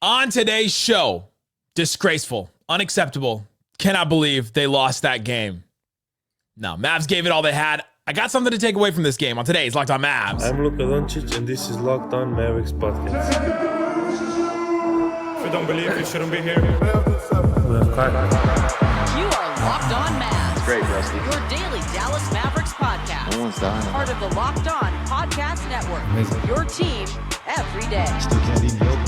On today's show, disgraceful, unacceptable. Cannot believe they lost that game. No, Mavs gave it all they had. I got something to take away from this game on today's Locked On Mavs. I'm Luka Doncic, and this is Locked On Mavericks podcast. If you don't believe, you shouldn't be here. We have Kyrie. You are Locked On Mavs. Great, Rusty. Your daily Dallas Mavericks podcast. Almost done. Part of the Locked On Podcast Network. Amazing. Your team every day. Still can't eat milk.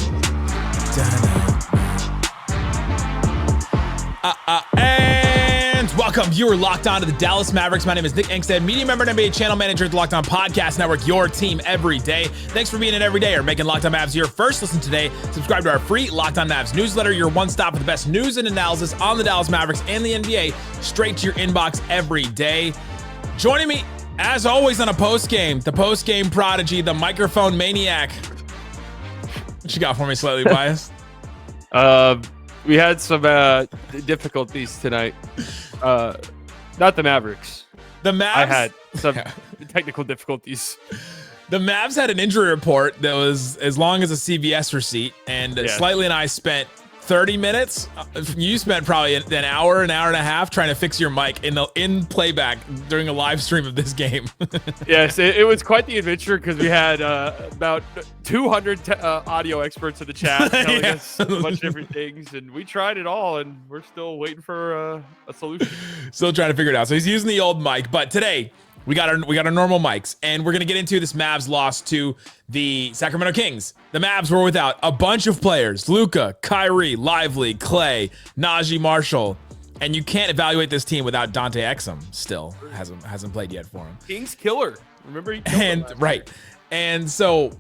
And welcome. You are locked on to the Dallas Mavericks. My name is Nick Angstadt, media member and NBA channel manager at the Locked On Podcast Network, your team every day. Thanks for being in every day or making Locked On Mavs your first listen today. Subscribe to our free Locked On Mavs newsletter, your one stop for the best news and analysis on the Dallas Mavericks and the NBA, straight to your inbox every day. Joining me, as always, on a postgame, the postgame prodigy, the microphone maniac. What you got for me, Slightly Biased? We had some difficulties tonight. Not the Mavericks. The Mavs. I had some technical difficulties. The Mavs had an injury report that was as long as a CVS receipt, and Slightly and I spent 30 minutes. You spent probably an hour and a half trying to fix your mic in playback during a live stream of this game. Yes, it was quite the adventure because we had about 200 audio experts in the chat telling us a bunch of different things, and we tried it all, and we're still waiting for a solution. Still trying to figure it out. So he's using the old mic, but today we got our normal mics, and we're gonna get into this Mavs loss to the Sacramento Kings. The Mavs were without a bunch of players: Luka, Kyrie, Lively, Klay, Naji Marshall, and you can't evaluate this team without Dante Exum. Still hasn't played yet for him. Kings killer. Remember he killed him right, and so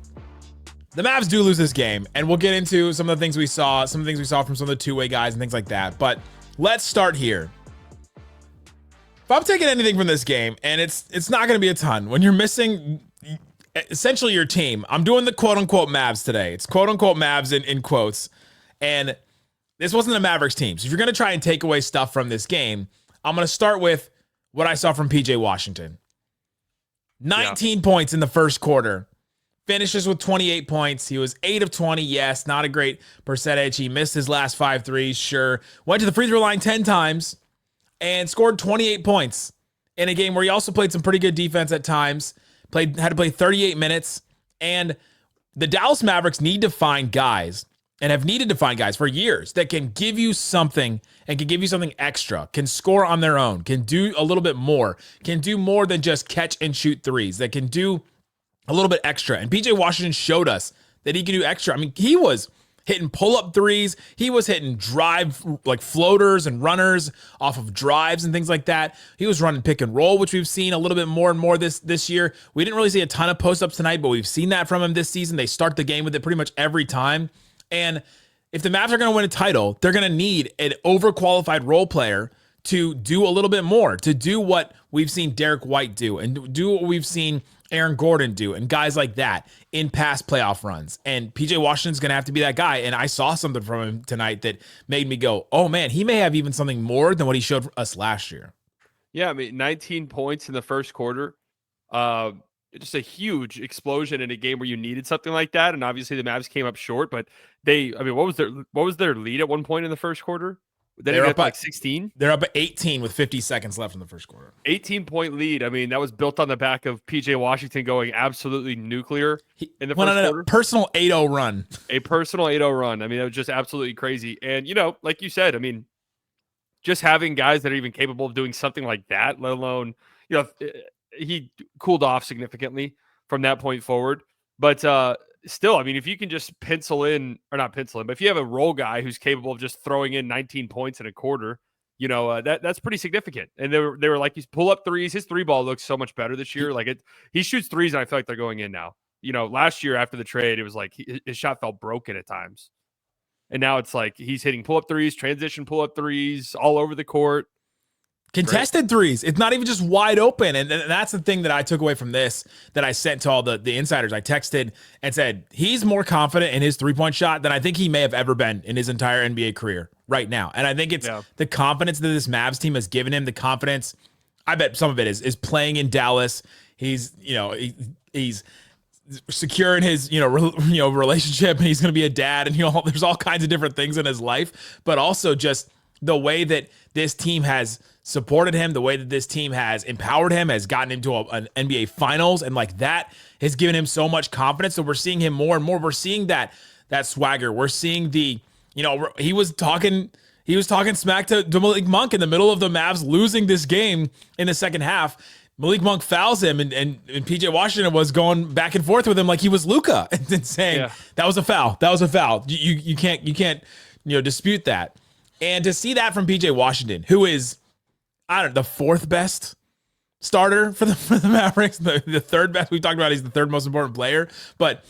the Mavs do lose this game, and we'll get into some of the things we saw, from some of the two-way guys and things like that. But let's start here. If I'm taking anything from this game, and it's not going to be a ton, when you're missing essentially your team, I'm doing the quote-unquote Mavs today. It's quote-unquote Mavs in quotes, and this wasn't a Mavericks team. So if you're going to try and take away stuff from this game, I'm going to start with what I saw from PJ Washington. 19 points in the first quarter. Finishes with 28 points. He was 8 of 20. Yes, not a great percentage. He missed his last 5 threes, sure. Went to the free throw line 10 times and scored 28 points in a game where he also played some pretty good defense at times. Had to play 38 minutes. And the Dallas Mavericks need to find guys, and have needed to find guys for years, that can give you something and can give you something extra, can score on their own, can do a little bit more, can do more than just catch and shoot threes, that can do a little bit extra. And PJ Washington showed us that he can do extra. I mean, he was hitting pull-up threes. He was hitting drive, like floaters and runners off of drives and things like that. He was running pick and roll, which we've seen a little bit more and more this year. We didn't really see a ton of post-ups tonight, but we've seen that from him this season. They start the game with it pretty much every time. And if the Mavs are going to win a title, they're going to need an overqualified role player to do a little bit more, to do what we've seen Derek White do and do what we've seen Aaron Gordon do and guys like that in past playoff runs. And PJ Washington's going to have to be that guy. And I saw something from him tonight that made me go, oh man, he may have even something more than what he showed us last year. Yeah, I mean, 19 points in the first quarter. Just a huge explosion in a game where you needed something like that. And obviously the Mavs came up short, but what was their lead at one point in the first quarter? They're up like 16. They're up at 18 with 50 seconds left in the first quarter. 18-point lead. I mean, that was built on the back of PJ Washington going absolutely nuclear in the first quarter. Personal 8-0 run. A personal 8-0 run. I mean, that was just absolutely crazy. And, like you said, I mean, just having guys that are even capable of doing something like that, let alone, he cooled off significantly from that point forward. But still, I mean, if you can just but if you have a role guy who's capable of just throwing in 19 points in a quarter, that's pretty significant. And they were like, these pull up threes. His three ball looks so much better this year. He shoots threes, and I feel like they're going in now. Last year after the trade, it was like his shot felt broken at times, and now it's like he's hitting pull up threes, transition pull up threes all over the court. Contested threes. It's not even just wide open. And that's the thing that I took away from this, that I sent to all the insiders. I texted and said, he's more confident in his three-point shot than I think he may have ever been in his entire NBA career right now. And I think it's the confidence that this Mavs team has given him, the confidence. I bet some of it is playing in Dallas. He's secure in his, relationship, and he's going to be a dad, and there's all kinds of different things in his life, but also just the way that this team has supported him, the way that this team has empowered him, has gotten into an NBA Finals, and like that has given him so much confidence. So we're seeing him more and more. We're seeing that swagger. We're seeing he was talking smack to Malik Monk in the middle of the Mavs losing this game in the second half. Malik Monk fouls him, and PJ Washington was going back and forth with him like he was Luka, and saying that was a foul. That was a foul. You can't dispute that. And to see that from PJ Washington, who is, I don't know, the fourth best starter for the Mavericks, the third best. We talked about he's the third most important player, but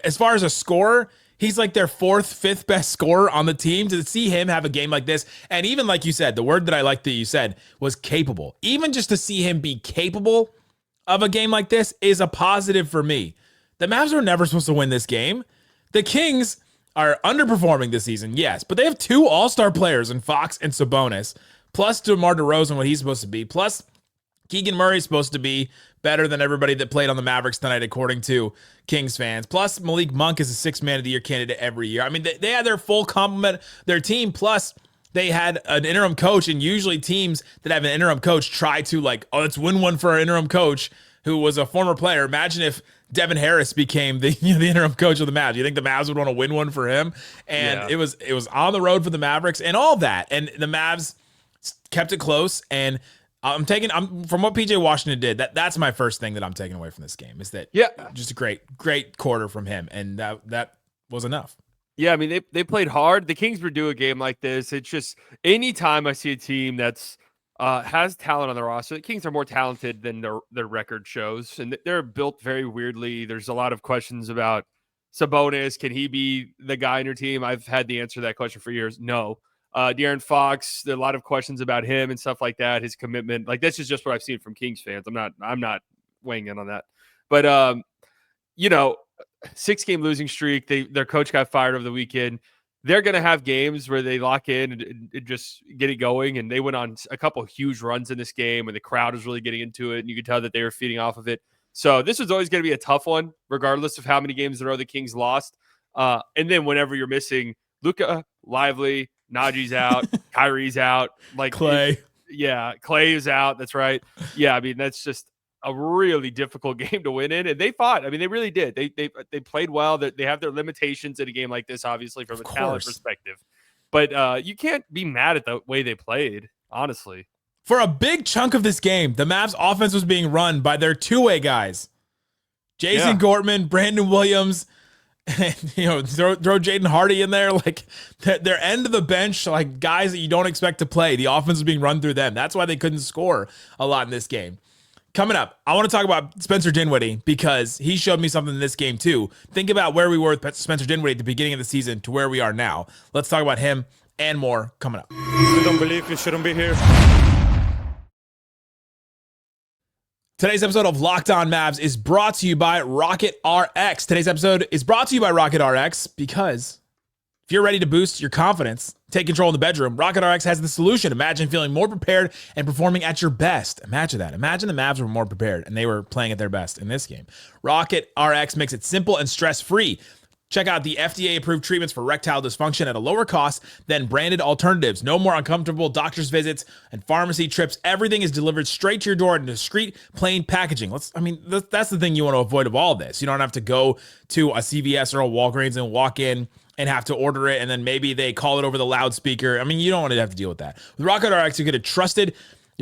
as far as a scorer, he's like their fourth, fifth best scorer on the team. To see him have a game like this, and even like you said, the word that I liked that you said was capable. Even just to see him be capable of a game like this is a positive for me. The Mavs were never supposed to win this game. The Kings are underperforming this season, yes, but they have two all-star players in Fox and Sabonis, plus DeMar DeRozan, what he's supposed to be, plus Keegan Murray is supposed to be better than everybody that played on the Mavericks tonight, according to Kings fans. Plus, Malik Monk is a Sixth Man of the Year candidate every year. I mean, they had their full complement, their team, plus they had an interim coach, and usually teams that have an interim coach try to let's win one for our interim coach who was a former player. Imagine if Devin Harris became the interim coach of the Mavs. You think the Mavs would want to win one for him? And it was on the road for the Mavericks and all that. And the Mavs kept it close. And I'm from what PJ Washington did, that's my first thing that I'm taking away from this game is that just a great quarter from him. And that was enough. Yeah, I mean, they played hard. The Kings would do a game like this. It's just anytime I see a team that's has talent on the roster, the Kings are more talented than their record shows, and they're built very weirdly. There's a lot of questions about Sabonis. Can he be the guy in your team? I've had the answer to that question for years. No. De'Aaron Fox, there are a lot of questions about him and stuff like that. His commitment, this is just what I've seen from Kings fans. I'm not weighing in on that, but 6-game losing streak. Their coach got fired over the weekend. They're going to have games where they lock in and just get it going. And they went on a couple of huge runs in this game, and the crowd was really getting into it. And you could tell that they were feeding off of it. So this was always going to be a tough one, regardless of how many games in a row the Kings lost. And then whenever you're missing Luka, Lively, Naji's out, Kyrie's out, Klay. Klay is out. That's right. Yeah, I mean, that's just a really difficult game to win in, and they fought. I mean, they really did. They played well. They have their limitations in a game like this, obviously, from a talent perspective. But you can't be mad at the way they pplayed, honestly. For a big chunk of this game, the Mavs offense was being run by their two-way guys. Jason Gortman, Brandon Williams, and, throw Jaden Hardy in there. Their end of the bench, guys that you don't expect to play. The offense was being run through them. That's why they couldn't score a lot in this game. Coming up, I want to talk about Spencer Dinwiddie because he showed me something in this game too. Think about where we were with Spencer Dinwiddie at the beginning of the season to where we are now. Let's talk about him and more coming up. If you don't believe, you shouldn't be here. Today's episode of Locked On Mavs is brought to you by Rocket RX. Today's episode is brought to you by Rocket RX because if you're ready to boost your confidence, take control in the bedroom, Rocket RX has the solution. Imagine feeling more prepared and performing at your best. Imagine that. Imagine the Mavs were more prepared and they were playing at their best in this game. Rocket RX makes it simple and stress-free. Check out the FDA-approved treatments for erectile dysfunction at a lower cost than branded alternatives. No more uncomfortable doctor's visits and pharmacy trips. Everything is delivered straight to your door in discreet, plain packaging. That's the thing you want to avoid of all of this. You don't have to go to a CVS or a Walgreens and walk in and have to order it, and then maybe they call it over the loudspeaker. I mean, you don't want to have to deal with that. With Rocket RX, you'll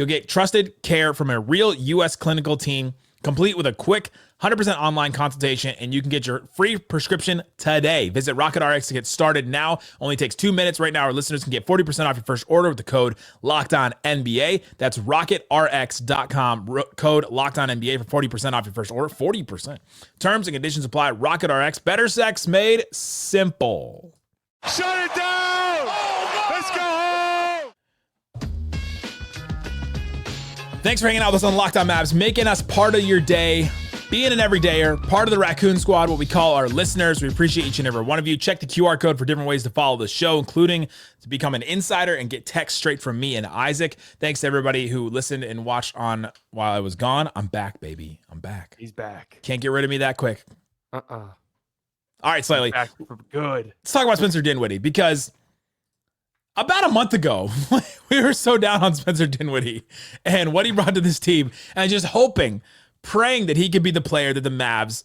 get trusted care from a real U.S. clinical team, complete with a quick 100% online consultation, and you can get your free prescription today. Visit Rocket RX to get started now. Only takes 2 minutes. Right now, our listeners can get 40% off your first order with the code LOCKEDONNBA. That's rocketrx.com. Code LOCKEDONNBA for 40% off your first order. 40%. Terms and conditions apply. Rocket RX. Better sex made simple. Shut it down! Let's go home! Thanks for hanging out with us on Locked On Mavs, making us part of your day. Being an everydayer, part of the Raccoon Squad, what we call our listeners. We appreciate each and every one of you. Check the QR code for different ways to follow the show, including to become an insider and get text straight from me and Isaac. Thanks to everybody who listened and watched on while I was gone. I'm back, baby. I'm back. He's back. Can't get rid of me that quick. All right, Slightly. Back for good. Let's talk about Spencer Dinwiddie, because about a month ago, we were so down on Spencer Dinwiddie and what he brought to this team, and just hoping, praying that he could be the player that the Mavs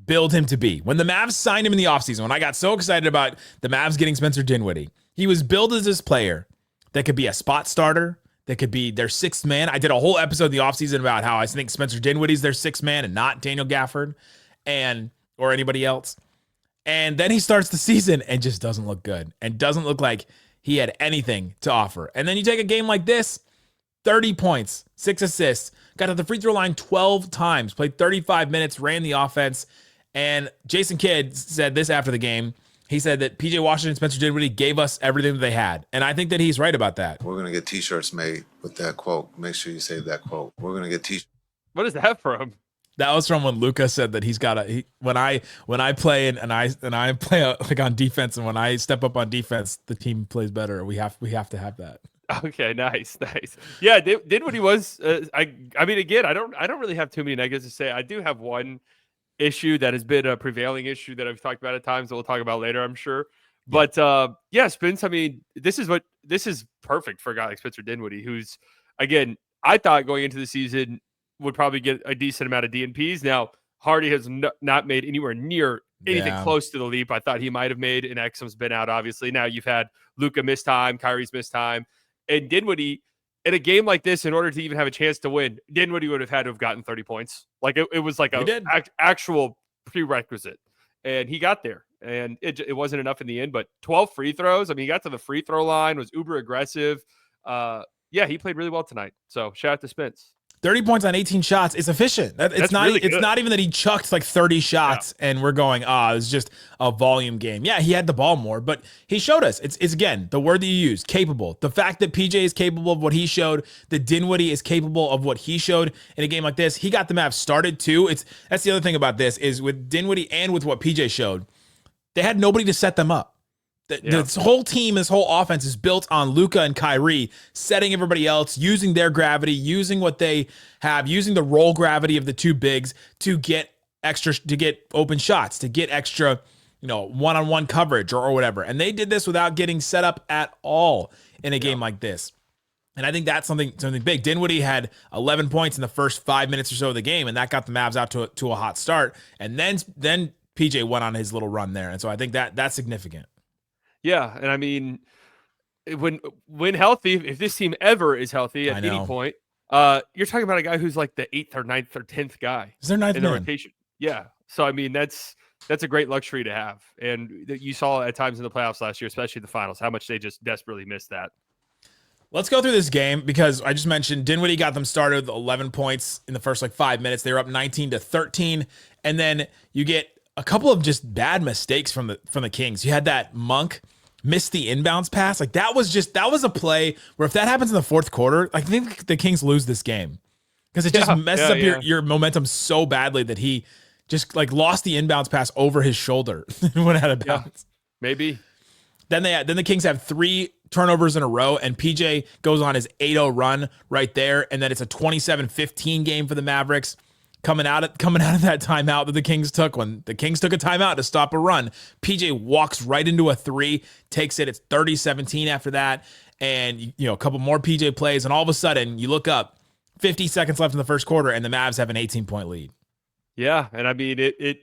build him to be. When the Mavs signed him in the offseason, when I got so excited about the Mavs getting Spencer Dinwiddie, he was billed as this player that could be a spot starter, that could be their sixth man. I did a whole episode in the offseason about how I think Spencer Dinwiddie's their sixth man and not Daniel Gafford or anybody else. And then he starts the season and just doesn't look good and doesn't look like he had anything to offer. And then you take a game like this, 30 points, 6 assists, got to the free throw line 12 times, played 35 minutes, ran the offense. And Jason Kidd said this after the game. He said that PJ Washington and Spencer Dinwiddie gave us everything that they had. And I think that he's right about that. We're going to get t-shirts made with that quote. Make sure you save that quote. We're going to get t-shirts. What is that from? That was from when Luka said that he's got when I play and I play like on defense, and when I step up on defense, the team plays better. We have to have that. Okay, nice. Yeah, Dinwiddie was. I mean, again, I don't really have too many negatives to say. I do have one issue that has been a prevailing issue that I've talked about at times that we'll talk about later, I'm sure. But yeah, Spence. I mean, this is perfect for a guy like Spencer Dinwiddie, who's, again, I thought going into the season would probably get a decent amount of DNPs. Now, Hardy has not made anywhere near anything close to the leap I thought he might have made, and Exum's been out, obviously. Now you've had Luka miss time, Kyrie's missed time, and Dinwiddie, in a game like this, in order to even have a chance to win, Dinwiddie would have had to have gotten 30 points. Like, it was like actual prerequisite, and he got there, and it wasn't enough in the end, but 12 free throws. I mean, he got to the free throw line, was uber aggressive. Yeah, he played really well tonight, so shout out to Spence. 30 points on 18 shots. It's efficient. It's not. Really it's not even that he chucked like 30 shots and we're going, it's just a volume game. Yeah, he had the ball more, but he showed us. It's again the word that you use, capable. The fact that PJ is capable of what he showed, that Dinwiddie is capable of what he showed in a game like this. He got the Mavs started too. That's the other thing about this is with Dinwiddie and with what PJ showed, they had nobody to set them up. This whole team, this whole offense is built on Luka and Kyrie setting everybody else, using their gravity, using what they have, using the roll gravity of the two bigs to get open shots, to get extra, one-on-one coverage or whatever. And they did this without getting set up at all in a game like this. And I think that's something big. Dinwiddie had 11 points in the first 5 minutes or so of the game, and that got the Mavs out to a hot start. And then PJ went on his little run there. And so I think that's significant. Yeah, and I mean, when healthy, if this team ever is healthy at any point, you're talking about a guy who's like the 8th or 9th or 10th guy. Is there 9th in the rotation? Yeah. So I mean, that's a great luxury to have, and you saw at times in the playoffs last year, especially the finals, how much they just desperately missed that. Let's go through this game because I just mentioned Dinwiddie got them started with 11 points in the first 5 minutes. They were up 19-13, and then you get a couple of just bad mistakes from the Kings. You had that Monk missed the inbounds pass. Like that was a play where if that happens in the fourth quarter, I think the Kings lose this game because it just messes up your momentum so badly that he just lost the inbounds pass over his shoulder and went out of bounds. Maybe. Then the Kings have 3 turnovers in a row, and PJ goes on his 8-0 run right there, and then it's a 27-15 game for the Mavericks. Coming out of that timeout that the Kings took, when the Kings took a timeout to stop a run, PJ walks right into a 3, takes it. It's 30-17 after that, and a couple more PJ plays, and all of a sudden you look up, 50 seconds left in the first quarter, and the Mavs have an 18-point lead. Yeah, and I mean it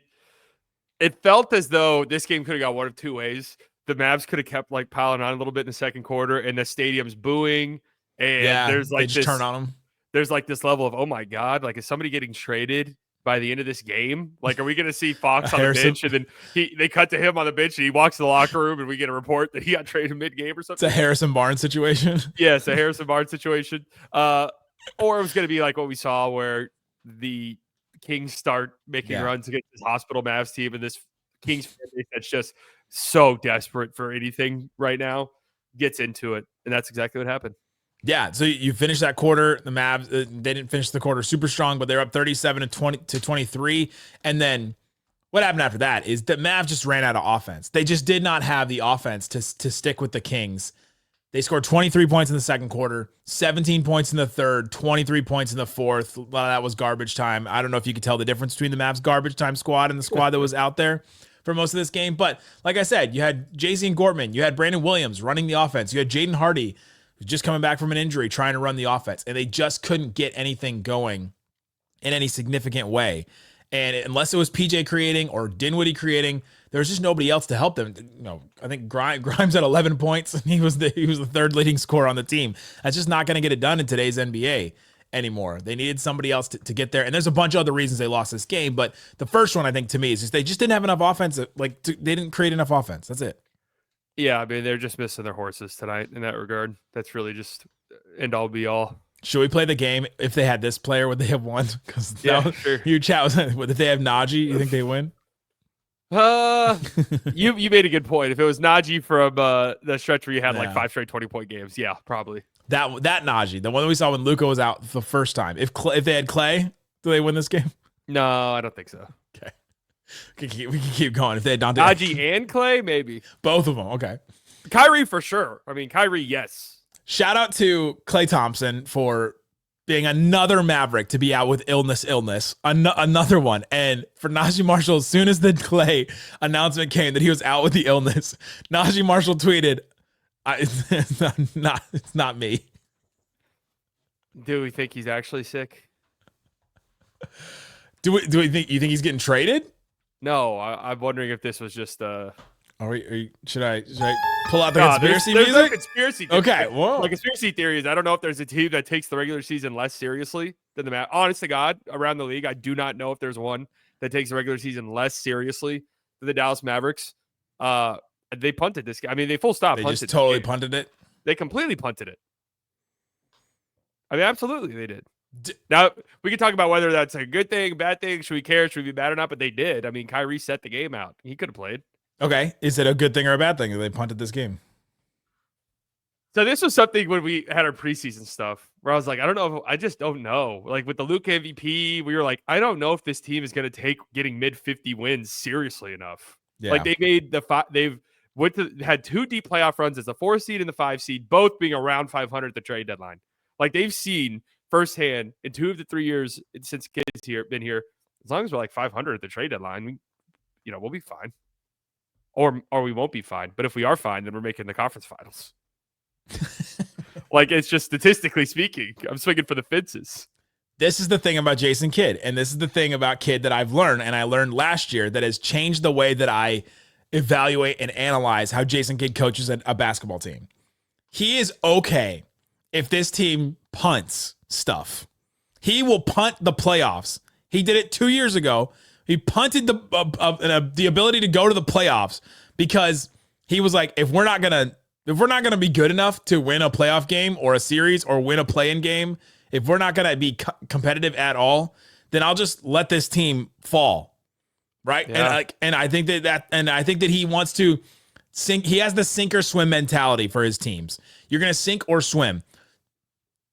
felt as though this game could have got one of two ways. The Mavs could have kept piling on a little bit in the second quarter, and the stadium's booing, and there's they just turn on them. There's this level of, oh my God, is somebody getting traded by the end of this game? Are we going to see Fox on the bench, and then they cut to him on the bench and he walks to the locker room and we get a report that he got traded mid-game or something? It's a Harrison Barnes situation. Yeah, it's a Harrison Barnes situation. Or it was going to be like what we saw where the Kings start making runs against this hospital Mavs team, and this Kings fan base that's just so desperate for anything right now gets into it. And that's exactly what happened. Yeah, so you finish that quarter. The Mavs, they didn't finish the quarter super strong, but they're up 37-23. And then what happened after that is the Mavs just ran out of offense. They just did not have the offense to stick with the Kings They scored 23 points in the second quarter, 17 points in the third, 23 points in the fourth. A lot of that was garbage time. I don't know if you could tell the difference between the Mavs garbage time squad and the squad that was out there for most of this game. But like I said, you had Jay-Z and Gortman, you had Brandon Williams running the offense, you had Jaden Hardy, who's just coming back from an injury, trying to run the offense, and they just couldn't get anything going in any significant way. And unless it was PJ creating or Dinwiddie creating, there was just nobody else to help them. You know, I think Grimes had 11 points, and he was the third leading scorer on the team. That's just not going to get it done in today's NBA anymore. They needed somebody else to get there. And there's a bunch of other reasons they lost this game, but the first one, I think, to me, is just they just didn't have enough offense. They didn't create enough offense. That's it. Yeah, I mean, they're just missing their horses tonight in that regard. That's really just end all be all. Should we play the game? If they had this player, would they have won? Because sure. Your chat was, if they have Naji, you think they win? You made a good point. If it was Naji from the stretch where you had like 5 straight 20-point games, yeah, probably. That Naji, the one that we saw when Luka was out the first time. If they had Klay, do they win this game? No, I don't think so. Okay. We can keep going. If they had Dante Naji and Klay, maybe. Both of them, okay. Kyrie for sure. I mean, Kyrie, yes. Shout out to Klay Thompson for being another Maverick to be out with illness, another one. And for Naji Marshall, as soon as the Klay announcement came that he was out with the illness, Naji Marshall tweeted, it's not me. Do we think he's actually sick? Do we think you think he's getting traded? No, I'm wondering if this was just should I pull out the conspiracy music? No conspiracy theory. Okay, whoa. The conspiracy theory is I don't know if there's a team that takes the regular season less seriously than the Mavs. Honest to God, around the league, I do not know if there's one that takes the regular season less seriously than the Dallas Mavericks. They punted this game. I mean, they full stop. They punted just totally punted it. They completely punted it. I mean, absolutely, they did. Now, we can talk about whether that's a good thing, bad thing. Should we care? Should we be mad or not? But they did. I mean, Kyrie set the game out. He could have played. Okay. Is it a good thing or a bad thing that they punted this game? So this was something when we had our preseason stuff where I was like, I just don't know. Like with the Luka MVP, we were like, I don't know if this team is going to take getting mid 50 wins seriously enough. Yeah. Like they made had 2 deep playoff runs as the 4 seed and the 5 seed, both being around 500 at the trade deadline. Like they've seen firsthand in 2 of the 3 years since kids been here, as long as we're like 500 at the trade deadline, we'll be fine. Or we won't be fine. But if we are fine, then we're making the conference finals. Like, it's just statistically speaking, I'm swinging for the fences. This is the thing about Jason Kidd, and this is the thing about Kidd that I've learned, and I learned last year, that has changed the way that I evaluate and analyze how Jason Kidd coaches a basketball team. He is okay if this team punts stuff. He will punt the playoffs. He did it 2 years ago. He punted the ability to go to the playoffs because he was like, if we're not gonna be good enough to win a playoff game or a series or win a play-in game, if we're not gonna be competitive at all, then I'll just let this team fall, right? Yeah. And I think that he wants to sink. He has the sink or swim mentality for his teams. You're gonna sink or swim.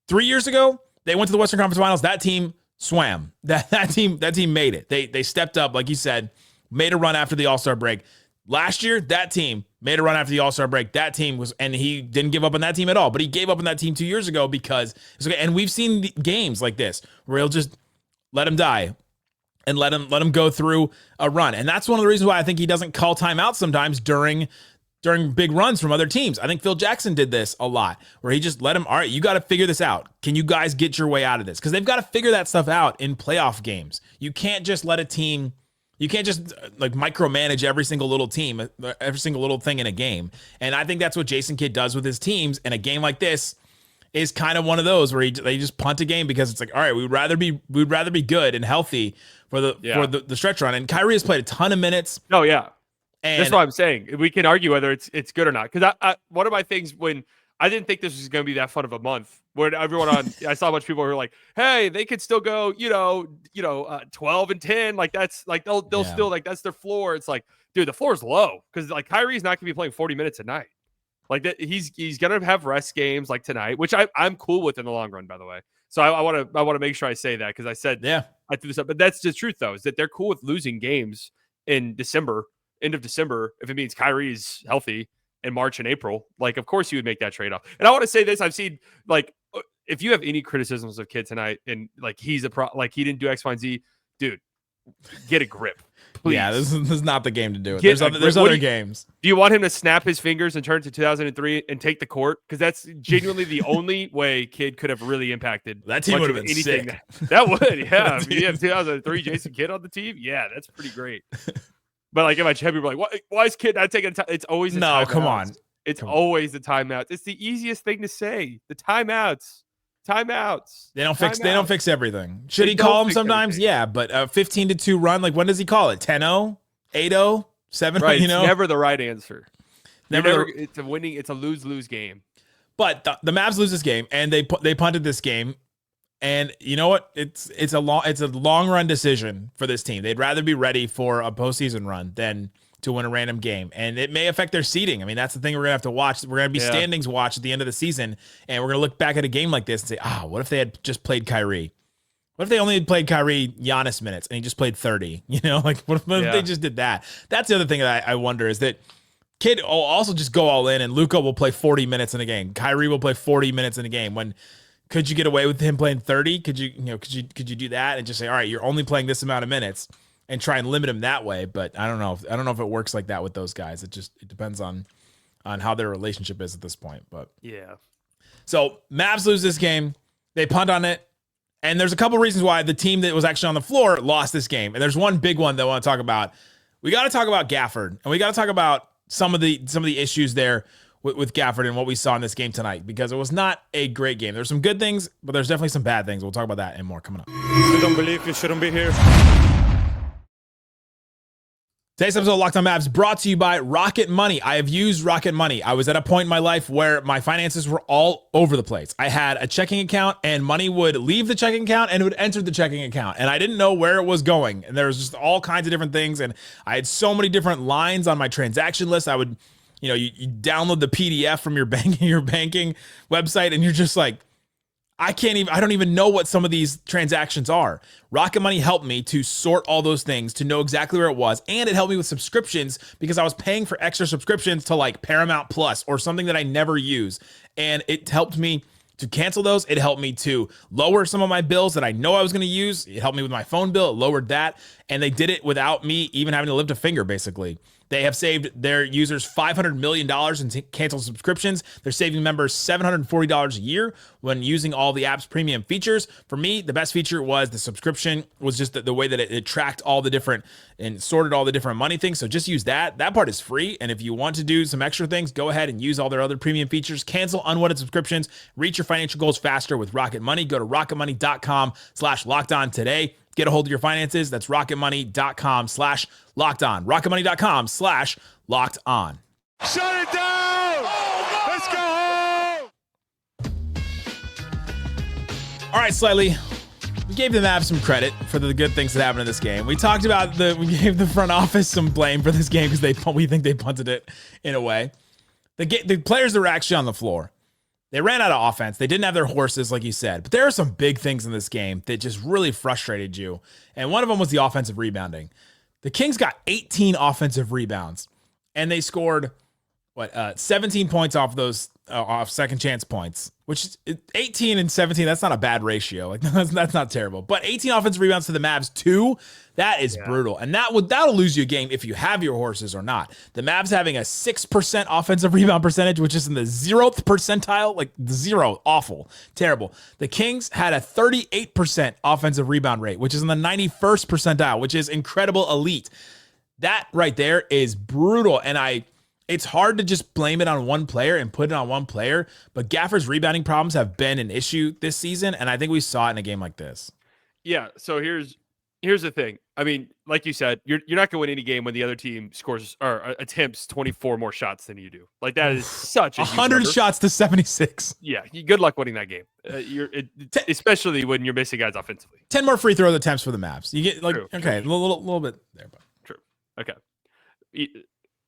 3 years ago, they went to the Western Conference Finals. That team swam. That team made it. They stepped up, like you said, made a run after the All-Star break. Last year, that team made a run after the All-Star break. That team and he didn't give up on that team at all, but he gave up on that team 2 years ago because it's okay. And we've seen games like this where he'll just let him die and let him go through a run. And that's one of the reasons why I think he doesn't call timeouts sometimes during big runs from other teams. I think Phil Jackson did this a lot, where he just let him, all right, you got to figure this out. Can you guys get your way out of this? Because they've got to figure that stuff out in playoff games. You can't just let a team, you can't just like micromanage every single little team, every single little thing in a game. And I think that's what Jason Kidd does with his teams. And a game like this is kind of one of those where they just punt a game because it's like, all right, we'd rather be good and healthy for the stretch run. And Kyrie has played a ton of minutes. Oh yeah. And that's what I'm saying. We can argue whether it's good or not. Because one of my things when I didn't think this was going to be that fun of a month, when everyone I saw a bunch of people who were like, "Hey, they could still go, 12-10. Like that's like they'll still like that's their floor." It's like, dude, the floor is low because like Kyrie's not going to be playing 40 minutes a night. Like that, he's going to have rest games like tonight, which I'm cool with in the long run, by the way. So I want to make sure I say that because I said I threw this up, but that's the truth though, is that they're cool with losing games in December. End of December, if it means Kyrie's healthy in March and April, like, of course you would make that trade-off. And I want to say this, I've seen, like, if you have any criticisms of Kid tonight and like he didn't do X, Y, and Z, dude, get a grip. Please. Yeah, this is not the game to do it. There's Other games. Do you want him to snap his fingers and turn to 2003 and take the court? Because that's genuinely the only way Kid could have really impacted. That team would have been sick. That would, yeah. If you have 2003 Jason Kidd on the team, yeah, that's pretty great. But like, if I check people like, why is Kid not taking time? It's always the timeouts. Come on. It's always the timeouts. It's the easiest thing to say. The timeouts. They don't fix everything. Should he call them sometimes? Everything. Yeah, but 15-2 run, like when does he call it? 10-0, 8-0, 7-0, right, you know? It's never the right answer. It's a lose-lose game. But the Mavs lose this game and they punted this game. And you know what? It's a long run decision for this team. They'd rather be ready for a postseason run than to win a random game, and it may affect their seeding. I mean, that's the thing we're gonna have to watch. We're gonna be standings watch at the end of the season, and we're gonna look back at a game like this and say, what if they had just played Kyrie? What if they only had played Kyrie Giannis minutes and he just played 30? You know, like what if they just did that? That's the other thing that I wonder is that Kid will also just go all in, and Luka will play 40 minutes in a game. Kyrie will play 40 minutes in a game. When could you get away with him playing 30? Could you do that and just say, all right, you're only playing this amount of minutes, and try and limit him that way? But I don't know if it works like that with those guys. It depends on how their relationship is at this point. But yeah. So Mavs lose this game. They punt on it. And there's a couple reasons why the team that was actually on the floor lost this game. And there's one big one that I want to talk about. We got to talk about Gafford, and we got to talk about some of the issues there with Gafford and what we saw in this game tonight, because it was not a great game. There's some good things, but there's definitely some bad things. We'll talk about that and more coming up. You don't believe you shouldn't be here. Today's episode of Locked On Mavs brought to you by Rocket Money. I have used Rocket Money. I was at a point in my life where my finances were all over the place. I had a checking account, and money would leave the checking account and it would enter the checking account, and I didn't know where it was going. And there was just all kinds of different things, and I had so many different lines on my transaction list. I would, you download the PDF from your banking website, and you're just like, I don't even know what some of these transactions are. Rocket Money helped me to sort all those things, to know exactly where it was. And it helped me with subscriptions, because I was paying for extra subscriptions to like Paramount Plus or something that I never use. And it helped me to cancel those. It helped me to lower some of my bills that I know I was going to use. It helped me with my phone bill. It lowered that. And they did it without me even having to lift a finger, basically. They have saved their users $500 million in canceled subscriptions. They're saving members $740 a year when using all the app's premium features. For me, the best feature was the subscription, was just the way that it tracked all the different and sorted all the different money things. So just use that. That part is free. And if you want to do some extra things, go ahead and use all their other premium features. Cancel unwanted subscriptions. Reach your financial goals faster with Rocket Money. Go to rocketmoney.com/lockedon today. Get a hold of your finances. That's rocketmoney.com/lockedon. rocketmoney.com/lockedon. Shut it down! Let's go home! All right, Slightly. We gave the Mavs some credit for the good things that happened in this game. We talked about we gave the front office some blame for this game because we think they punted it in a way. The players that were actually on the floor, they ran out of offense. They didn't have their horses, like you said. But there are some big things in this game that just really frustrated you. And one of them was the offensive rebounding. The Kings got 18 offensive rebounds, and they scored 17 points off those off second chance points, which 18 and 17, that's not a bad ratio. Like that's not terrible. But 18 offensive rebounds to the Mavs too, that is brutal. And that'll lose you a game if you have your horses or not. The Mavs having a 6% offensive rebound percentage, which is in the 0th percentile, like zero, awful, terrible. The Kings had a 38% offensive rebound rate, which is in the 91st percentile, which is incredible, elite. That right there is brutal. And it's hard to just blame it on one player and put it on one player, but Gafford's rebounding problems have been an issue this season, and I think we saw it in a game like this. Yeah, so here's the thing. I mean, like you said, you're not going to win any game when the other team scores or attempts 24 more shots than you do. Like that is such a 100 shots to 76. Yeah, good luck winning that game. Especially when you're missing guys offensively. 10 more free throw attempts for the Mavs. You get True. A little bit there, but true. Okay.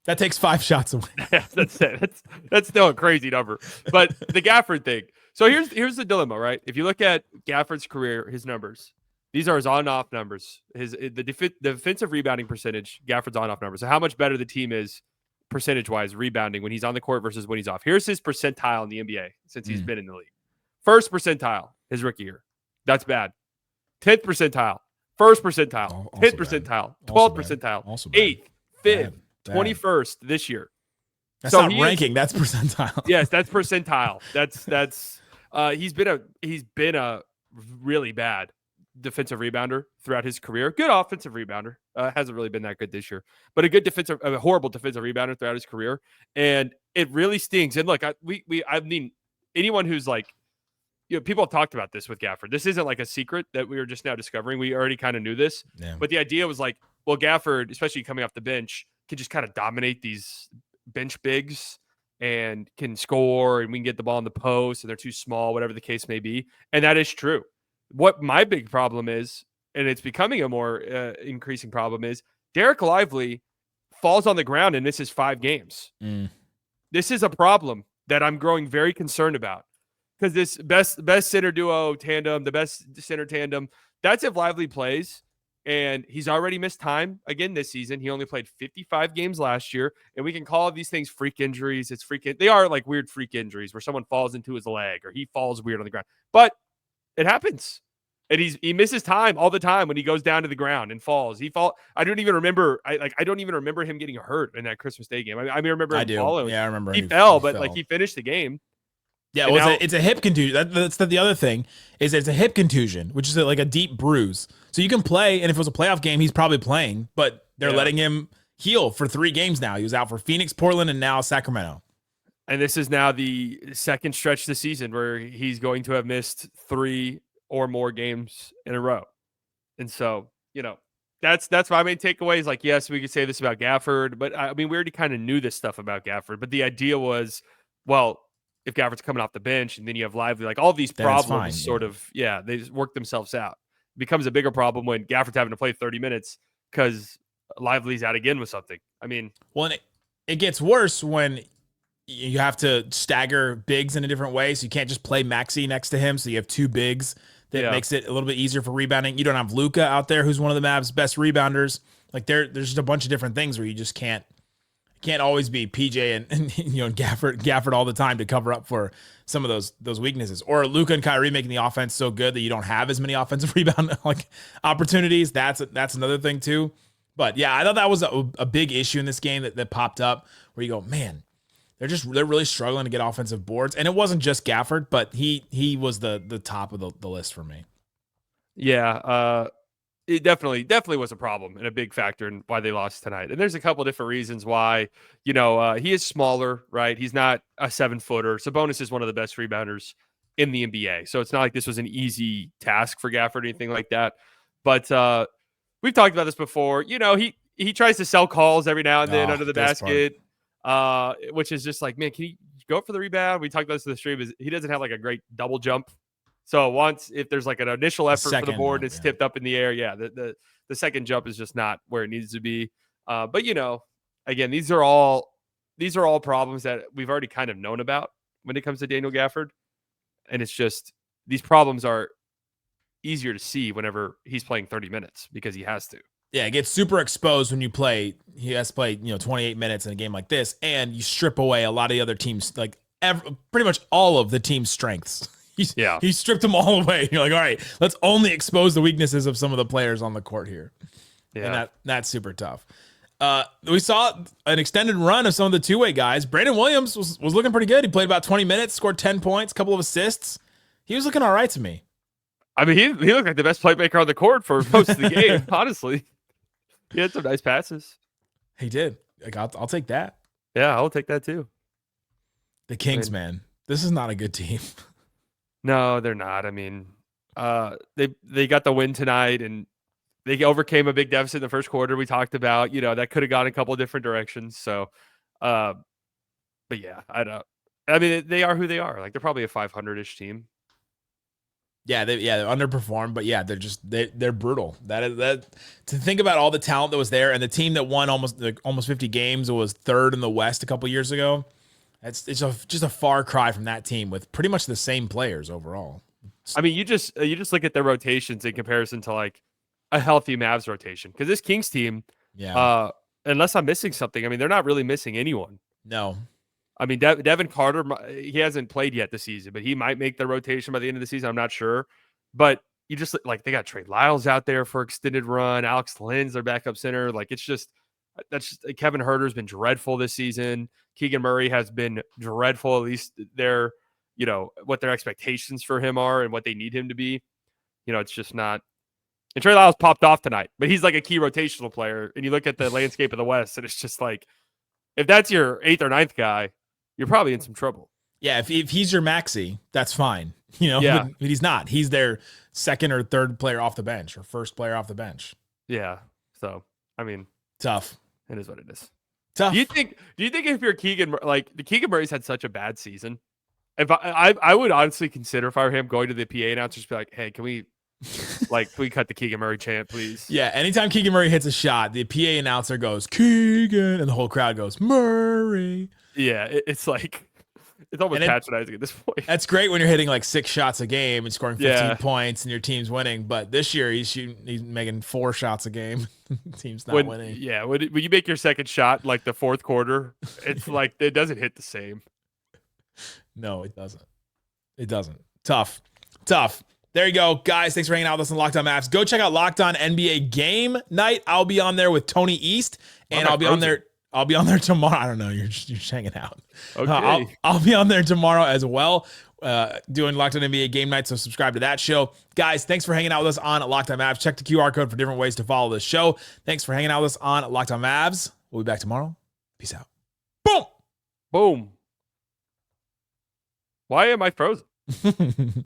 That takes 5 shots away. That's it. That's still a crazy number. But the Gafford thing. So here's the dilemma, right? If you look at Gafford's career, his numbers, these are his on-off numbers. The defensive rebounding percentage, Gafford's on-off numbers. So how much better the team is percentage-wise, rebounding when he's on the court versus when he's off. Here's his percentile in the NBA since he's been in the league. First percentile, his rookie year. That's bad. 10th percentile. First percentile. 10th percentile. 12th percentile. 8th. 5th. 21st this year. That's not ranking. That's percentile. Yes, that's percentile. That's he's been a really bad defensive rebounder throughout his career. Good offensive rebounder. Hasn't really been that good this year, but a horrible defensive rebounder throughout his career. And it really stings. And look, I mean, anyone who's like, people have talked about this with Gafford. This isn't like a secret that we were just now discovering. We already kind of knew this, but the idea was like, well, Gafford, especially coming off the bench, can just kind of dominate these bench bigs and can score, and we can get the ball in the post, and they're too small, whatever the case may be. And that is true. What my big problem is, and it's becoming a more increasing problem, is Dereck Lively falls on the ground and misses 5 games. This is a problem that I'm growing very concerned about, because this best center duo tandem, the best center tandem, that's if Lively plays. And he's already missed time again this season. He only played 55 games last year. And we can call these things freak injuries. They are like weird freak injuries where someone falls into his leg or he falls weird on the ground. But it happens. And he misses time all the time when he goes down to the ground and falls. I don't even remember him getting hurt in that Christmas Day game. I remember him falling. Yeah, I remember. He fell, but like he finished the game. Yeah, well, it's a hip contusion. That's the other thing is it's a hip contusion, which is like a deep bruise. So you can play, and if it was a playoff game, he's probably playing, but they're letting him heal for 3 games now. He was out for Phoenix, Portland, and now Sacramento. And this is now the second stretch this season where he's going to have missed 3 or more games in a row. And so, that's my main takeaway is like, yes, we could say this about Gafford, but I mean, we already kind of knew this stuff about Gafford, but the idea was, well, if Gafford's coming off the bench and then you have Lively, like all these problems they just work themselves out. It becomes a bigger problem when Gafford's having to play 30 minutes because Lively's out again with something. I mean, well, and it gets worse when you have to stagger bigs in a different way. So you can't just play Maxey next to him. So you have 2 bigs that makes it a little bit easier for rebounding. You don't have Luka out there, who's one of the Mavs' best rebounders. Like there's just a bunch of different things where you just can't always be PJ and Gafford all the time to cover up for some of those weaknesses, or Luka and Kyrie making the offense so good that you don't have as many offensive rebound opportunities. That's another thing too. But yeah, I thought that was a big issue in this game that popped up where you go, man, they're really struggling to get offensive boards. And it wasn't just Gafford, but he was the top of the list for me. Yeah. It definitely was a problem and a big factor in why they lost tonight. And there's a couple different reasons why. He is smaller, right? He's not a 7-footer. Sabonis is one of the best rebounders in the NBA. So it's not like this was an easy task for Gafford or anything like that. But we've talked about this before. He tries to sell calls every now and then under the basket, which is just like, man, can he go for the rebound? We talked about this in the stream. He doesn't have like a great double jump. So if there's like an initial effort for the board, it's tipped up in the air. Yeah, the second jump is just not where it needs to be. But again, these are all problems that we've already kind of known about when it comes to Daniel Gafford, and it's just these problems are easier to see whenever he's playing 30 minutes because he has to. Yeah, it gets super exposed when he has to play 28 minutes in a game like this, and you strip away a lot of the other teams, like pretty much all of the team's strengths. He stripped them all away. You're like, all right, let's only expose the weaknesses of some of the players on the court here. Yeah. And that's super tough. We saw an extended run of some of the two-way guys. Brandon Williams was looking pretty good. He played about 20 minutes, scored 10 points, a couple of assists. He was looking all right to me. I mean, he looked like the best playmaker on the court for most of the game, honestly. He had some nice passes. He did. I'll take that. Yeah, I'll take that too. The Kings, man. This is not a good team. No, they're not. I mean, they got the win tonight, and they overcame a big deficit in the first quarter. We talked about, that could have gone a couple of different directions. So, but yeah, I mean, they are who they are. Like they're probably a 500-ish team. Yeah, they underperformed, but yeah, they're brutal. That to think about all the talent that was there, and the team that won almost 50 games was third in the West a couple years ago. It's just a far cry from that team with pretty much the same players overall. I mean, you just look at their rotations in comparison to like a healthy Mavs rotation, because this Kings team, unless I'm missing something, I mean, they're not really missing anyone. No. I mean, Devin Carter, he hasn't played yet this season, but he might make the rotation by the end of the season. I'm not sure. But you just like they got Trey Lyles out there for extended run. Alex Lynn's their backup center. Like that's just Kevin Huerter's been dreadful this season. Keegan Murray has been dreadful. At least their, what their expectations for him are and what they need him to be. It's just not. And Trey Lyles popped off tonight, but he's like a key rotational player. And you look at the landscape of the West, and it's just like, if that's your 8th or 9th guy, you're probably in some trouble. Yeah, if he's your maxi, that's fine. Yeah. But he's not. He's their 2nd or 3rd player off the bench or 1st player off the bench. Yeah. So, I mean, tough. It is what it is. Tough. Do you think if you're Keegan, like the Keegan Murray's had such a bad season, if I would honestly consider if I were him going to the PA announcers, be like, hey, can we cut the Keegan Murray chant, please? Yeah. Anytime Keegan Murray hits a shot, the PA announcer goes Keegan, and the whole crowd goes Murray. Yeah, it's like it's almost patronizing at this point. That's great when you're hitting like 6 shots a game and scoring 15 points and your team's winning. But this year he's making 4 shots a game. Team's not winning. Yeah, when you make your second shot like the 4th quarter, it's like it doesn't hit the same. No, it doesn't. It doesn't. Tough. There you go, guys. Thanks for hanging out with us on Locked On Mavs. Go check out Locked On NBA Game Night. I'll be on there with Tony East, and I'll be on there. I'll be on there tomorrow. I don't know. You're just hanging out. Okay. I'll be on there tomorrow as well, doing Locked On NBA Game Night. So subscribe to that show, guys. Thanks for hanging out with us on Locked On Mavs. Check the QR code for different ways to follow this show. Thanks for hanging out with us on Locked On Mavs. We'll be back tomorrow. Peace out. Boom. Why am I frozen?